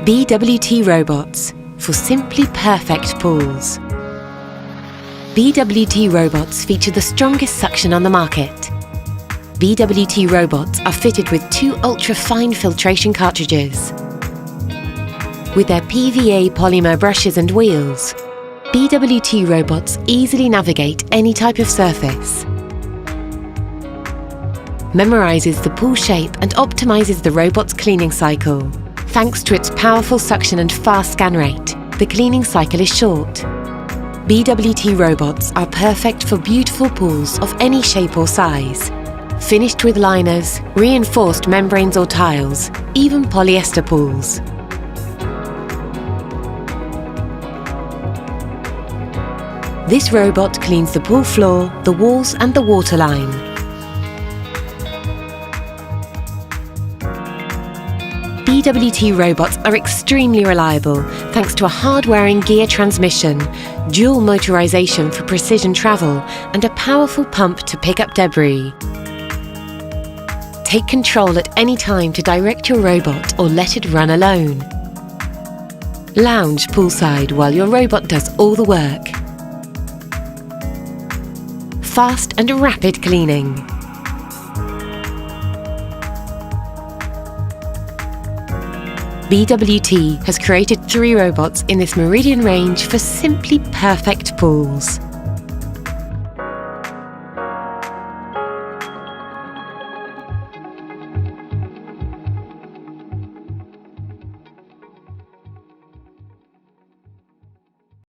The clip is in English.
BWT robots for simply perfect pools. BWT robots feature the strongest suction on the market. BWT robots are fitted with 2 ultra-fine filtration cartridges. With their PVA polymer brushes and wheels, BWT robots easily navigate any type of surface, memorizes the pool shape and optimizes the robot's cleaning cycle. Thanks to its powerful suction and fast scan rate, the cleaning cycle is short. BWT robots are perfect for beautiful pools of any shape or size. Finished with liners, reinforced membranes or tiles, even polyester pools. This robot cleans the pool floor, the walls and the waterline. BWT robots are extremely reliable thanks to a hard-wearing gear transmission, dual motorization for precision travel and a powerful pump to pick up debris. Take control at any time to direct your robot or let it run alone. Lounge poolside while your robot does all the work. Fast and rapid cleaning. BWT has created 3 robots in this Meridian range for simply perfect pools.